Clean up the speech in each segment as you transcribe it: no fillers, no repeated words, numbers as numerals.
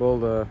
Болды.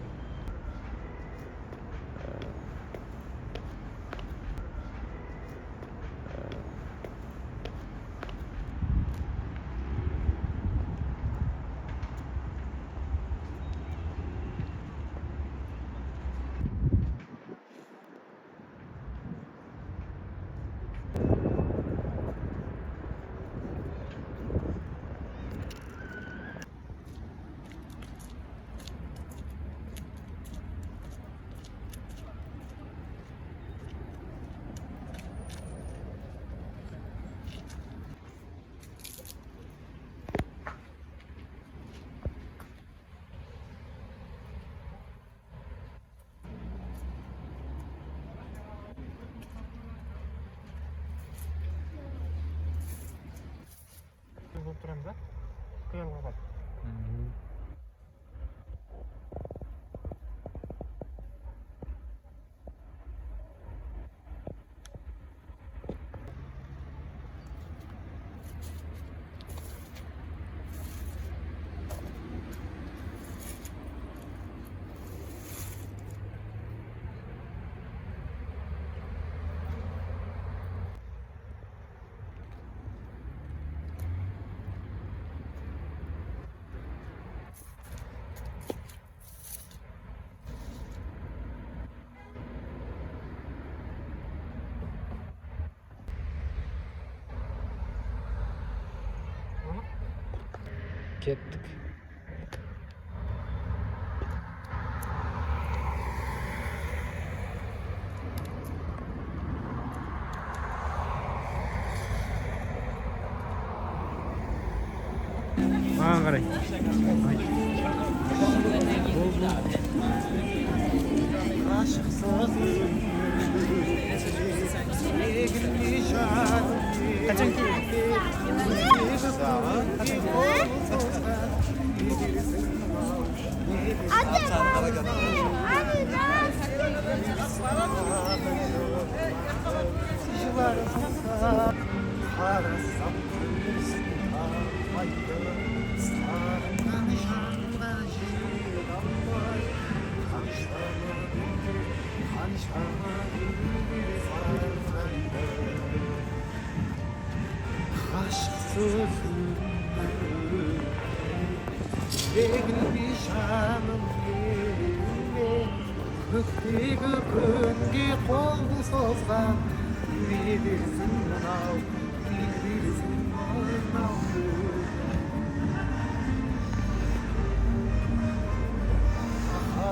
Oturalım da. Kıyalım bak. Kettik. Mаған қарай. Kaçın ki? Күнге қол созған не дерсің мынау, не дерсің мынау.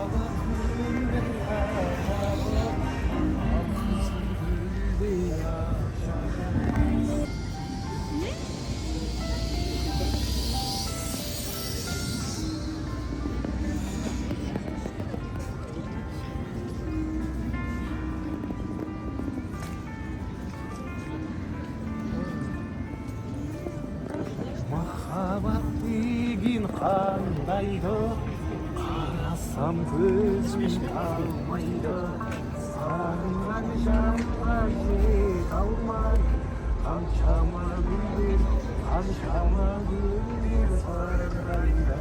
Махаббаттың бір ғажабы, алқызыл гүлдей ажары. Махаббат деген қандайды, қарасам көзім талмайды. Сағынған жанға жете алмай, қаншама гүлдер сарғайды.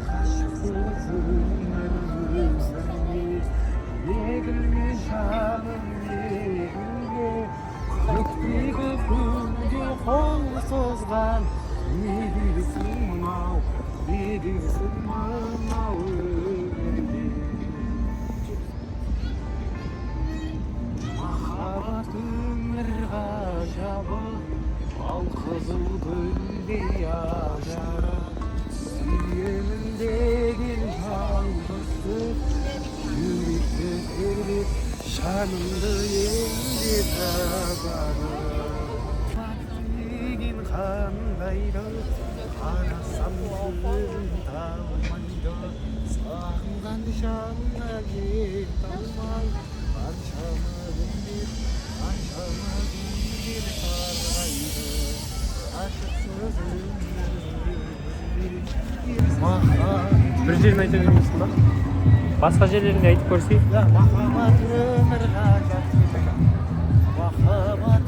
Ғашықсың өзіңе, егілме жаным егілме. Көктегі күнге қол созған не дерсің мынау, не дерсің мынау өмірде. Махаббат өмір ғажабы, алқызыл гүлдей ажары. Сүйемін деген жалғызды, жүректі тербеп, жанымды енді табады. Деген қандайды, қарасам көзім талмайды. Сағынған жанға жете алмай, қаншама гүлдер сарғайды. Ғашықсыз Bir жерін айта бермейсің ба? Басқа жерлерінде айтып көрсей? махаббат өмір ғажап. Махаббат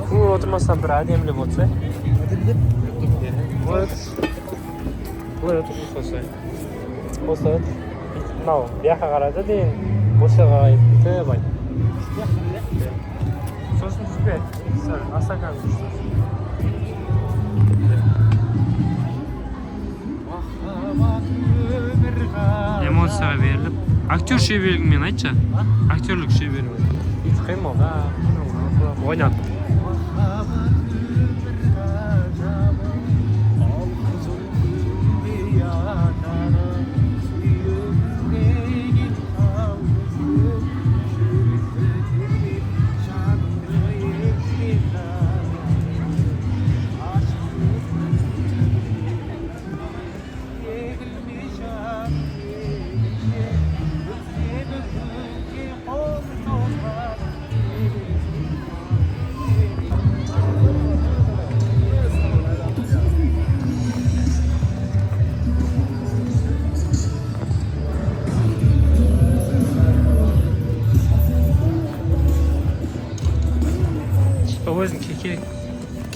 Көп отырмастан бір әдемілеп отырса. әдемілеп. Вот. былай отыршы осы. Осы мынау бияққа қарады дейін осы жаққа қарайды бүйтіп айт. Сосын жүзбе асакан эмоцияға беріліп актер шеберлігімен айтшы. Актерлік шеберлігі бүйтіп қимылда ойнат.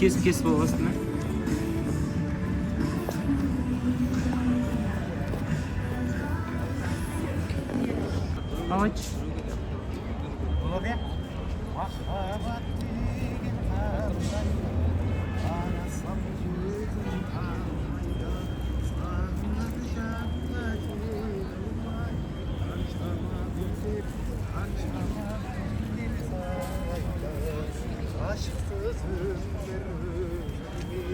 Өзің кесіп болғасын ба? Ал айтшы. Болады? Махаббат деген қандай, арасам өзің танымайды, сағынған жанға келмай, қаншама күндер сарайды, ғашықсыз өмір өтуге,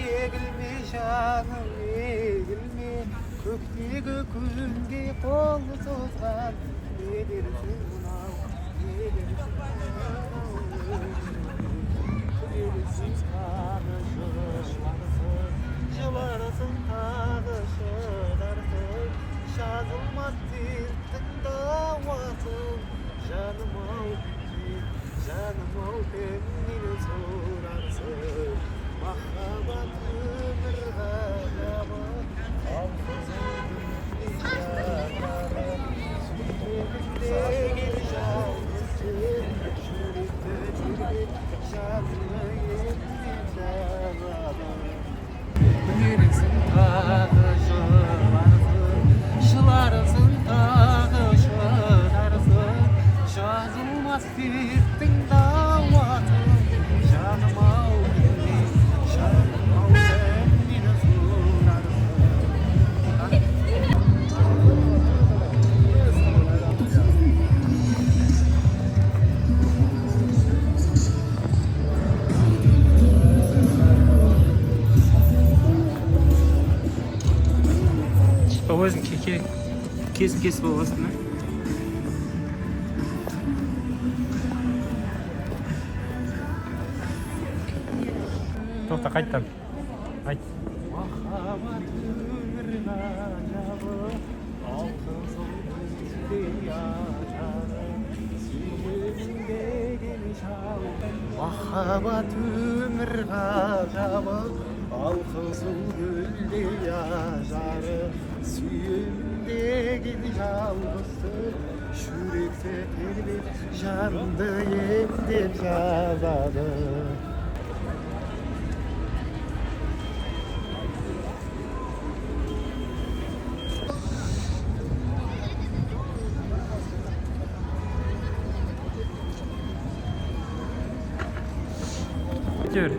егілме жаным егілме, көктегі күнге қол созған, не дерсің мынау, не дерсің мынау, күлерсің тағы жыларсың, жыларсың тағы шыдарсың, жазылмас дерттің дауасын, жаным-ау мені сұрарсың, махаббат өмір ғажабы, ал қызыл күндей сүйегімдегі жалғызсың, жүректі тербеп жанымды емдеп жағады. Күлерсің тағы жыларсың тағы шыдарсың, жазылмас дерттің дауасын, жаным-ау мені сұрарсың. Өзің кесіп болғасын ба? Тоқта қайттан. Айт. Махаббат өмір ғажабы, ал қызыл күндей ажары, сүйегімдегі жалған. Махаббат өмір ғажабы, ал қызыл гүлдей ажары, сүйегімдегі жалғыздық, жүректі тербеп жанымды емдеп жазады. Gör.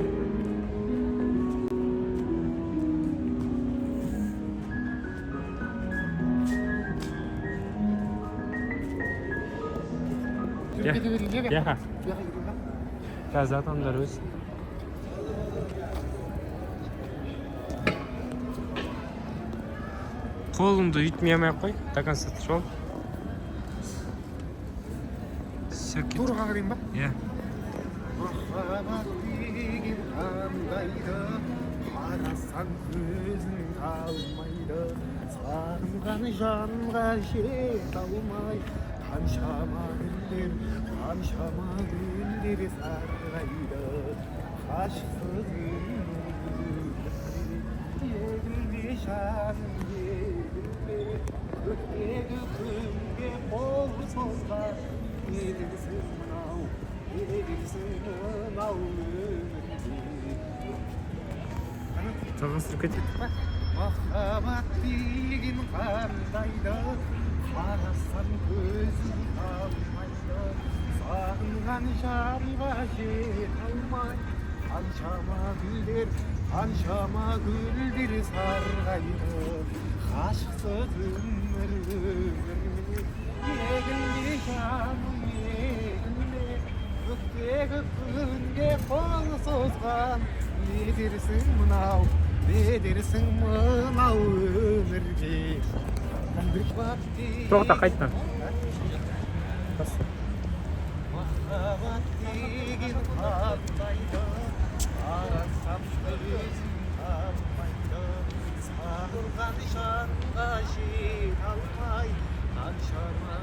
Ya. Қазір адамдар өз. Қолыңды үйтмей алмай-ақ қой, до конца шол. Тураға қарайын ба? Иә. Махаббат деген қандайды, қарасаң көзің талмайды, сағынған жанға жете алмай, қаншама күндер сарғайды, ғашықсыз егілме жаным егілме, көктегі күнге қол созған, не дерсің мынау, не дерсің мынау өмірде. Жалғастырып кетейік па? махаббат деген қандайды қарасам көзім талмайды сағынған жанға жете алмай қаншама гүлдер сарғайды ғашықсыз өмір егілме жаным егілме көктегі күнге қол созған не дерсің мынау өмірге тоқта қайтма. махаббат деген қандайды қарасам көзім талмайды сағынған жанға жете алмай қаншама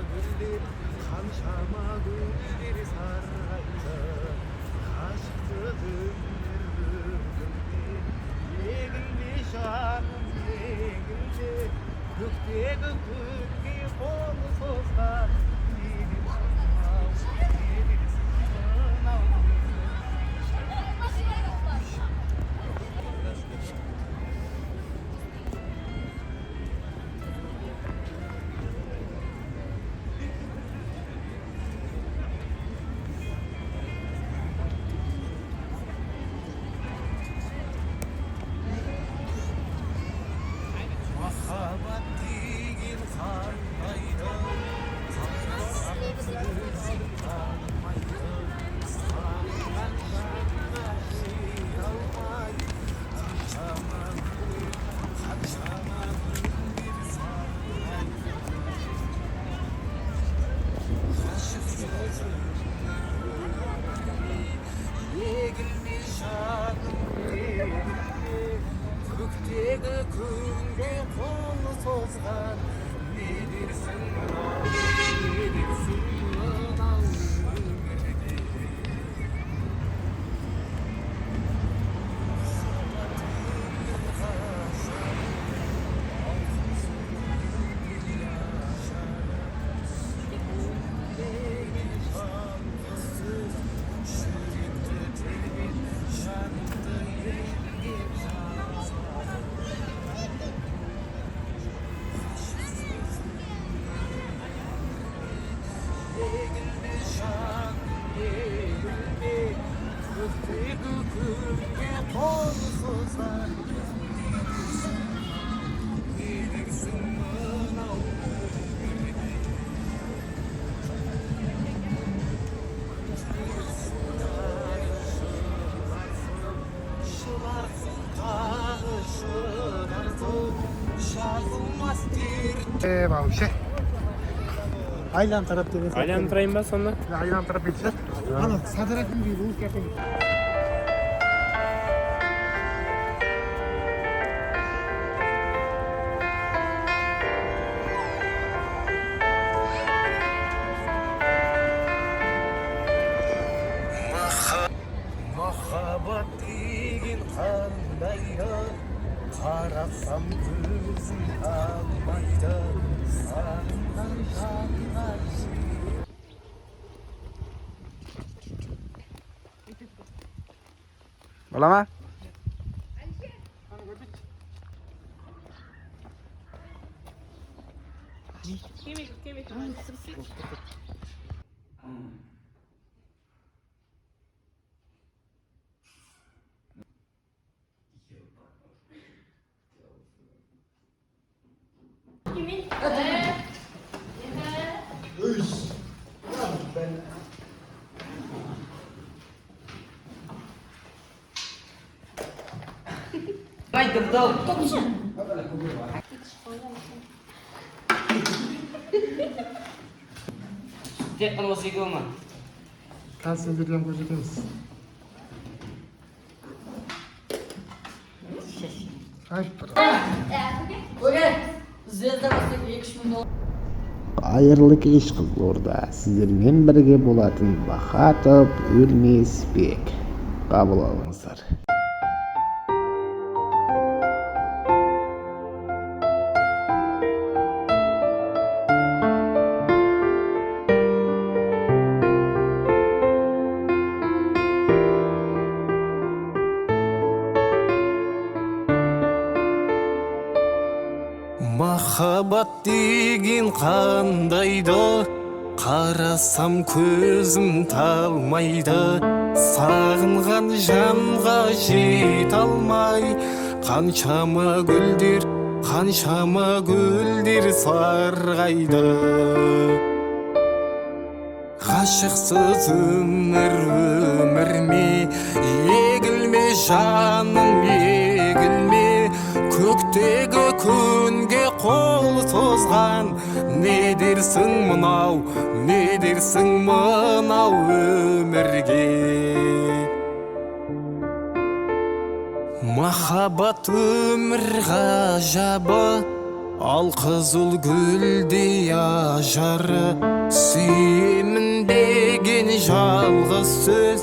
гүлдер сарғайды ғашықсыз өмір егілме жаным егілме көктегі күнге қол созған махаббат деген қандайды қарасам көзім талмайды сағынған жанға жете алмай қаншама гүлдер сарғайды ғашықсыз егілме жаным егілме көктегі күнге қол созған не дерсің мынау өмірге егілме жаным егілме көктегі күнге қол созған не дерсің мынау шыларсың тағы шыдарсың жазылмас дерт вообще Айлантырып деген сияқты. Айландырайын ба сонда? Айлантырып кетсе. Ана садыратын дейді, ол кәпен. Махаббат деген қандайды қарасам көзім талмайды сағынған жанға Bola mı? Tek kalau sih gue mah. Kan sendiri yang positif. Ay, Қайырлы кеш Қызылорда, сіздермен бірге болатын Бахатов Өлмесбек. Қабыл алыңыздар. Махаббат деген қандайды, қарасам көзім талмайды. Сағынған жанға жете алмай, қаншама гүлдер сарғайды. Ғашықсыз өмір ме, егілме жаным, егілме. Көктегі күнге қол созған, не дерсің мынау өмірге. Махаббат өмір ғажабы, ал қызыл гүлдей ажары. Сүйемін деген жалғыз сөз,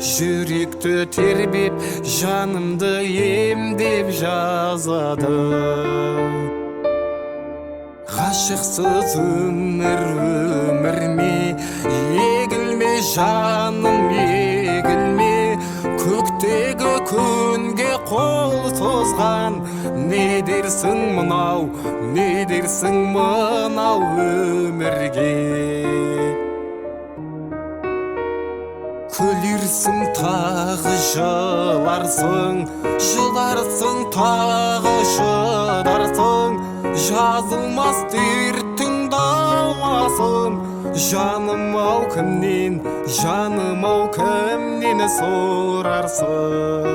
жүректі тербеп, жанымды емдеп жазады. Ғашықсыз өмір ме, егілме жаным, егілме. Көктегі күнге қол созған, не дерсің мынау өмірге. Күлерсің тағы жыларсың, жыларсың тағы шыдарсың. Жазылмас дерттің дауасын, жаным-ау кімнен сорарсың.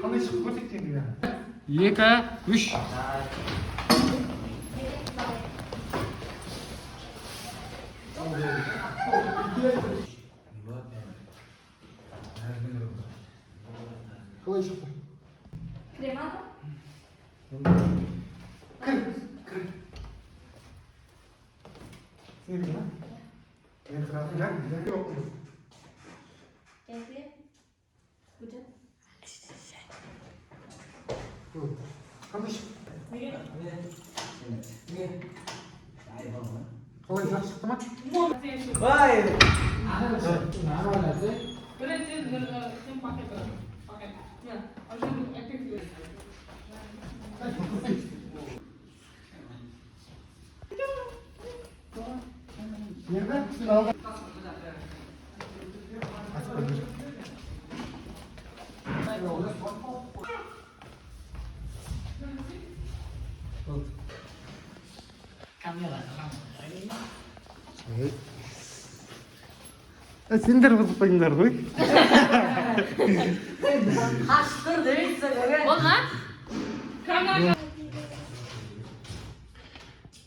Қандай шығып көрсеткен деген? 2, 3. Қалай шықты? Кремado? Кір. Сенің ма? Мен қыратым, жәке оқыдым. Кемпе? Будет? Қандай шықты? Қалай жақсы шықты ма? Енді сен алға. Сендер қызықпайыңдар ғой. Қашқыр дейсің. Болма?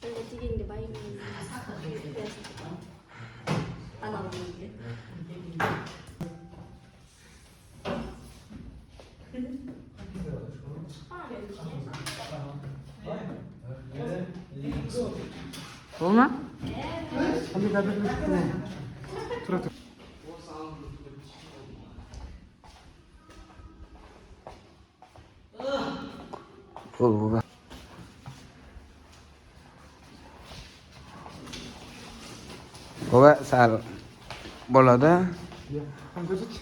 Дегенде байым. Аналарымызды. Болма? Қандай кәдімгі шықты ма? Тұра тұр. Baba sal bo'ladi. Ham көрсетші.